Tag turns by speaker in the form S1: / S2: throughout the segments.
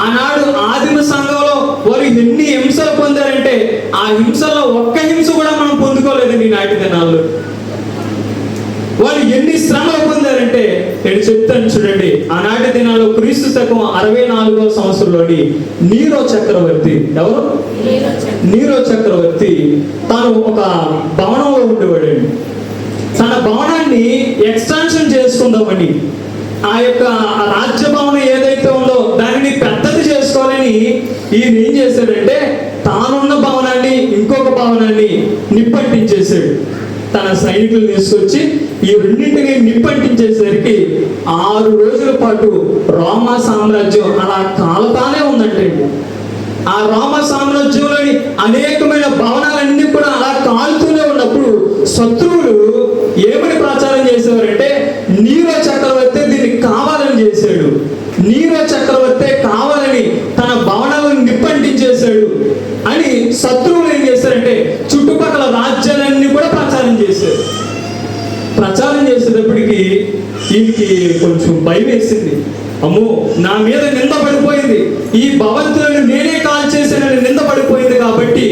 S1: ఆనాడు ఆదిమ సంఘంలో వారు ఎన్ని హింసలు పొందారంటే ఆ హింసలో ఒక్క హింస కూడా మనం పొందుకోలేదండి నాటి దినాల్లో. వాళ్ళు ఎన్ని శ్రమలు పొందారంటే నేను చెప్తాను చూడండి. ఆనాటి దినాల్లో క్రీస్తు శకం 64వ సంవత్సరంలోని నీరో చక్రవర్తి, ఎవరు? నీరో చక్రవర్తి తాను ఒక భవనంలో ఉండేవాడండి. తన భవనాన్ని ఎక్స్టాన్షన్ చేసుకుందామని, ఆ యొక్క రాజ్య భవనం ఏదైతే ఉందో దానిని పెద్దది చేసుకోవాలని ఈయన ఏం చేశాడంటే తానున్న భవనాన్ని ఇంకొక భవనాన్ని నిప్పంటించేశాడు. తన సైనికులు తీసుకొచ్చి ఈ రెండింటిని నిప్పంటించేసరికి 6 రోజుల పాటు రోమా సామ్రాజ్యం అలా కాలుతానే ఉందంటే. ఆ రోమా సామ్రాజ్యంలోని అనేకమైన భవనాలన్నీ కూడా అలా కాలుతూనే ఉన్నప్పుడు శత్రువులు ఏమని ప్రచారం చేసేవారంటే నీరో చక్రవర్తి దీన్ని కావాలని చేశాడు, నీరో చక్రవర్తి కావాలని తన భవనాలను నిప్పంటించేశాడు అని శత్రువులు ఏం చేశారంటే చుట్టుపక్కల రాజ్యాలన్నీ కూడా ప్రచారం చేశారు. ప్రచారం చేసేటప్పటికి ఈయనకి కొంచెం భయం వేసింది. అమ్మో, నా మీద నింద పడిపోయింది, ఈ భవంతులను నేనే కాల్ చేశానని నింద పడిపోయింది కాబట్టి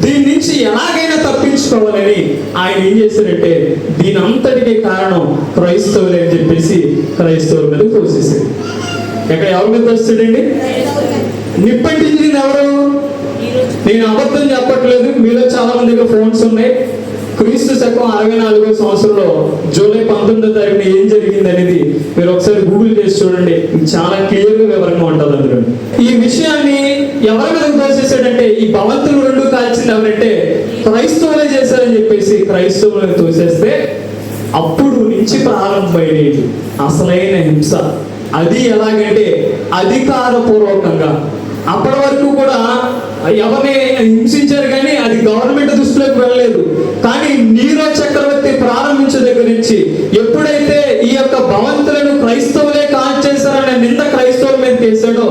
S1: దీని నుంచి ఎలాగైనా తప్పించుకోవాలని ఆయన ఏం చేశారంటే దీని అంతటికీ కారణం క్రైస్తవులే అని చెప్పేసి క్రైస్తవుల మీద తోసేసాడు. ఎక్కడ ఎవరి మీద వస్తాడండి? నిప్పంటించింది ఎవరు? నేను అబద్ధం చెప్పట్లేదు, మీలో చాలా మందికి ఫోన్స్ ఉన్నాయి. క్రీస్తు శకం 64వ సంవత్సరంలో జూలై 19వ తారీఖున ఏం జరిగింది అనేది మీరు ఒకసారి గూగుల్ చేసి చూడండి, చాలా క్లియర్గా వివరంగా ఉంటుంది అందులో. ఈ విషయాన్ని ఎవరి మీద తోసేసాడంటే ఈ భవంతులు 2 కాల్చింది ఎవరంటే క్రైస్తవులే చేశారని చెప్పేసి క్రైస్తవులను తోసేస్తే అప్పుడు నుంచి ప్రారంభమైనది అసలైన హింస. అది ఎలాగంటే అధికారపూర్వకంగా. అప్పటి వరకు కూడా ఎవరిని హింసించారు కానీ అది గవర్నమెంట్ దృష్టిలోకి వెళ్ళలేదు. కానీ నీరో చక్రవర్తి ప్రారంభించిన దగ్గర నుంచి ఎప్పుడైతే ఈ యొక్క భవంతులను క్రైస్తవులే కాల్చేశారనే నింద క్రైస్తవుల మీద చేశాడో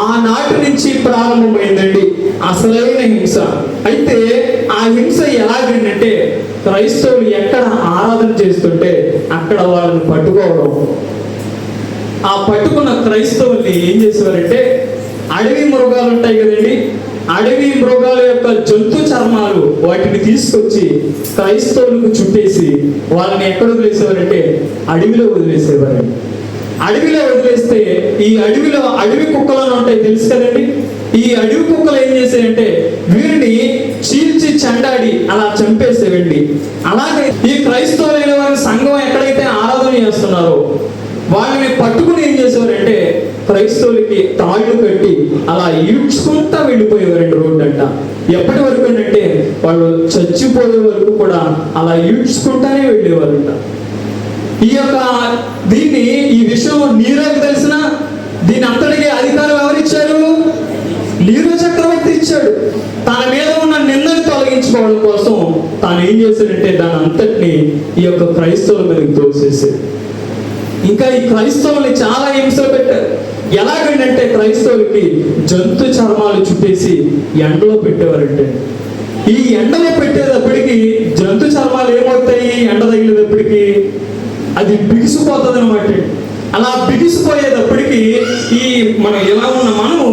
S1: ఆనాటి నుంచి ప్రారంభమైందండి అసలైన హింస. అయితే ఆ హింస ఎలాగంటే క్రైస్తవులు ఎక్కడ ఆరాధన చేస్తుంటే అక్కడ వాళ్ళని పట్టుకోవడం. ఆ పట్టుకున్న క్రైస్తవుల్ని ఏం చేసేవారంటే అడవి మృగాలు ఉంటాయి కదండి, అడవి మృగాల యొక్క జంతు చర్మాలు వాటిని తీసుకొచ్చి క్రైస్తవులకు చుట్టేసి వాళ్ళని ఎక్కడ వదిలేసేవారంటే అడవిలో వదిలేసేవారు. అడవిలో వదిలేస్తే ఈ అడవిలో అడవి కుక్కలను ఉంటాయి తెలుసు కదండి. ఈ అడవి కుక్కలు ఏం చేసాయంటే వీరిని చీల్చి చెండాడి అలా చంపేసేవండి. అలాగే ఈ క్రైస్తవులైన వారి సంఘం ఎక్కడైతే ఆరాధన చేస్తున్నారో వాళ్ళని పట్టుకుని ఏం చేసేవారంటే క్రైస్తవులకి తాళ్ళు కట్టి అలా ఈడ్చుకుంటా వెళ్ళిపోయేవారండి రోడ్డు అంట. ఎప్పటి వరకు అంటే వాళ్ళు చచ్చిపోయే వరకు కూడా అలా ఈడ్చుకుంటానే వెళ్ళేవారంట. ఈ విషయం నీరోకి తెలిసిన దీని అంతటికీ అధికారం ఎవరిచ్చారు? నీరో చక్రవర్తి ఇచ్చాడు. తన మీద ఉన్న నిందను తొలగించుకోవడం కోసం తాను ఏం చేశాడంటే దాని అంతటిని ఈ యొక్క క్రైస్తవుల మీదకి తోసేసాడు. ఇంకా ఈ క్రైస్తవుల్ని చాలా హింసలు పెట్టారు. ఎలాగంటే క్రైస్తవులకి జంతు చర్మాలు చుట్టేసి ఎండలో పెట్టేవారంటే ఈ ఎండలో పెట్టేటప్పటికి జంతు చర్మాలు ఏమవుతాయి? ఎండ తగిలేటప్పటికి అది బిగిసిపోతుంది అనమాట. అలా బిగిసిపోయేటప్పటికి ఈ మనం ఇలా ఉన్న మనము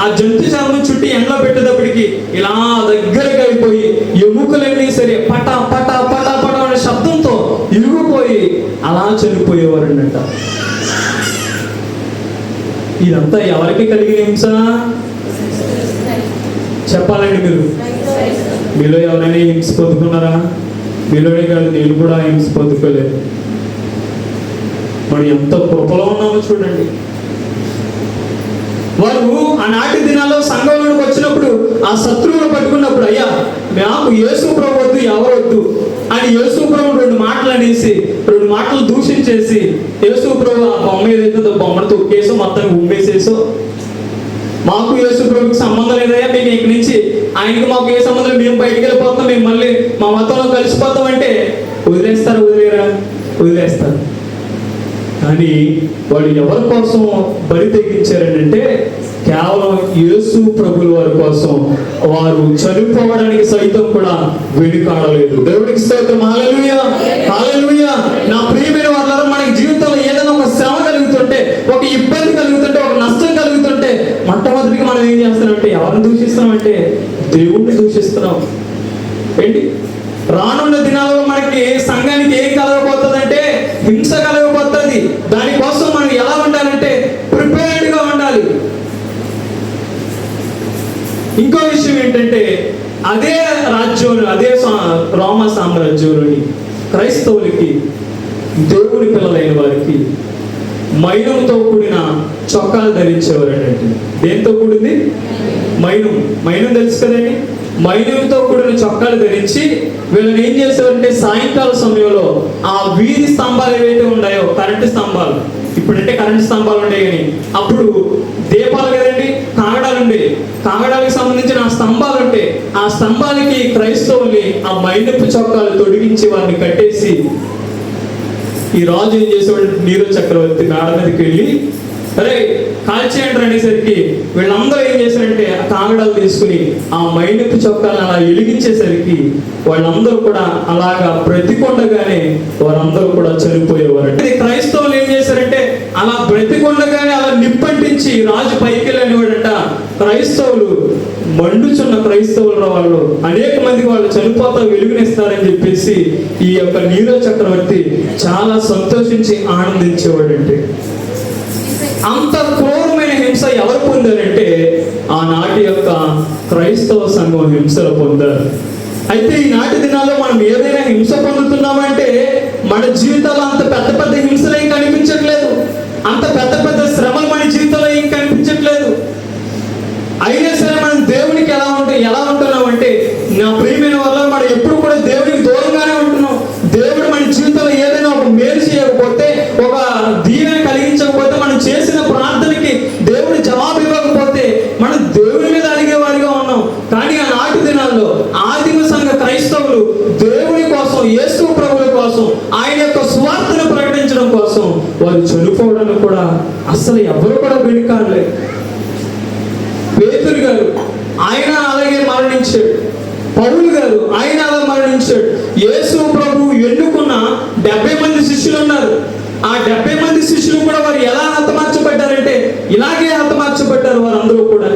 S1: ఆ జంతు చర్మం చుట్టి ఎండలో పెట్టేటప్పటికి ఇలా దగ్గరగా అయిపోయి ఎముకలన్నీ సరే పట పట పట పట అనే శబ్దంతో ఇరుగుపోయి అలా చనిపోయేవారంట. ఇదంతా ఎవరికి కలిగిన హింస చెప్పాలండి? మీలో ఎవరైనా హింస పొందుకున్నారా? మీలోనే కాదు, నేను కూడా హింస పొందుకోలేదు. మనం ఎంత కృపలో ఉన్నామో చూడండి. వారు ఆనాటి దినాల్లో సంఘంలోకి వచ్చినప్పుడు ఆ శత్రువులు పట్టుకున్నప్పుడు అయ్యా నాకు యేసు ప్రభు వద్దు, ఎవరొద్దు అని యేసు ప్రభు 2 మాటలు అనేసి 2 మాటలు దూషించేసి యేసు ప్రభు ఆ బొమ్మ ఏదైతే బొమ్మను తొక్కేసో మొత్తాన్ని ఉమ్మేసేసో మాకు యేసు ప్రభుకి సంబంధం లేదయ్యా, మీకు ఇక్కడి నుంచి ఆయనకి మాకు ఏ సంబంధం, మేము బయటికి వెళ్ళిపోతాం, మేము మళ్ళీ మా మతంలో కలిసిపోతాం అంటే వదిలేస్తారు? వదిలేరా? వదిలేస్తారు. కానీ వాళ్ళు ఎవరి కోసం బరి తెగించారంటే కేవలం యేసు ప్రభుల వారి కోసం. వారు చనిపోవడానికి సైతం కూడా వెనుకాడలేదు. దేవుడికి స్తోత్రం. హల్లెలూయా, హల్లెలూయా. నా ప్రియమైన వాళ్ళారా, మనకి జీవితంలో ఏదైనా ఒక శ్రమ కలుగుతుంటే, ఒక ఇబ్బంది కలుగుతుంటే, ఒక నష్టం కలుగుతుంటే చేస్తున్నాం అంటే, ఎవరిని దూషిస్తున్నాం అంటే దేవుణ్ణి దూషిస్తున్నాం. ఏంటి రానున్న దినాల్లో మనకి సంఘానికి ఏం కలగబోతుందంటే హింస కలగబోతుంది. దానికోసం మనం ఎలా ఉండాలంటే ప్రిపేర్డ్గా ఉండాలి. ఇంకో విషయం ఏంటంటే, అదే రాజ్యంలో, అదే రోమ సామ్రాజ్యంలోని క్రైస్తవులకి, దేవుని పిల్లలైన వారికి మైనంతో కూడిన చొక్కాలు ధరించేవారు. అంటే దేంతో కూడింది? మైనం తెలుసు కదండి. మైనంతో కూడిన చొక్కాలు ధరించి వీళ్ళని ఏం చేసేవారంటే సాయంకాల సమయంలో ఆ వీధి స్తంభాలు ఏవైతే ఉన్నాయో, కరెంటు స్తంభాలు, ఇప్పుడంటే కరెంటు స్తంభాలు ఉండే కానీ అప్పుడు దీపాలు కదండి, కాగడాలు ఉండే, కాగడాలకు సంబంధించిన ఆ స్తంభాలు ఉంటే ఆ స్తంభాలకి క్రైస్తవుల్ని ఆ మైనపు చొక్కాలు తొడిగించి వారిని కట్టేసి, ఈ రాజు ఏం చేసేవాడు, నీరో చక్రవర్తి మేడ మీదకి వెళ్ళి అరే కాల్చేయండి అనేసరికి వీళ్ళందరూ ఏం చేశారంటే ఆ కాగడాలు తీసుకుని ఆ మైనపు చొక్కాలను అలా వెలిగించేసరికి వాళ్ళందరూ కూడా అలాగా బ్రతికొండగానే వారందరూ కూడా చనిపోయేవారు. అంటే క్రైస్తవులు ఏం చేశారంటే అలా బ్రతికొండగానే అలా నిప్పంటించి రాజు పైకి వెళ్ళనివాడంట. క్రైస్తవులు మండుచున్న క్రైస్తవుల వాళ్ళు అనేక మందికి వాళ్ళు చనిపోతా వెలుగునిస్తారని చెప్పేసి ఈ యొక్క నీరో చక్రవర్తి చాలా సంతోషించి ఆనందించేవాడంటే. అంత క్రూరమైన హింస ఎవరు పొందారంటే ఆనాటి యొక్క క్రైస్తవ సంఘం హింసలు పొందారు. అయితే ఈనాటి దినాల్లో మనం ఏదైనా హింస పొందుతున్నామంటే మన జీవితాల్లో అంత పెద్ద పెద్ద హింసలు ఏం కనిపించట్లేదు, అంత పెద్ద పెద్ద శ్రమలు మన జీవితంలో ఏం కనిపించట్లేదు. అయినా సరే మనం దేవునికి ఎలా ఉంటున్నాం అంటే, నా ప్రియమైన వల్ల మనం ఎప్పుడు కూడా దేవునికి దూరంగానే ఉంటున్నాం. దేవుడు మన జీవితంలో ఏదైనా ఒక మేలు చేయకపోతే, ఒక దీవెన కలిగించకపోతే, మనం చేసిన ప్రార్థనకి దేవుడు జవాబు ఇవ్వకపోతే మనం దేవుని మీద అడిగేవారిగా ఉన్నాం. కానీ ఆనాటి దినాల్లో ఆదిమ సంఘ క్రైస్తవులు దేవుని కోసం, యేసు ప్రభువుల కోసం, ఆయన యొక్క సువార్తను ప్రకటించడం కోసం వారు చనిపోవడానికి కూడా అసలు ఎవరు కూడా వెనుకాడలేదు. పేతురు గారు ఆయన అలాగే మరణించాడు. పౌలు గారు ఆయన అలా మరణించాడు. యేసు ప్రభువు ఎన్నుకున్న 70 మంది శిష్యులు ఉన్నారు. ఆ 70 మంది శిష్యులు కూడా వారు ఎలా హతమార్చబడ్డారంటే ఇలాగే హతమార్చబడ్డారు వారందరూ కూడా.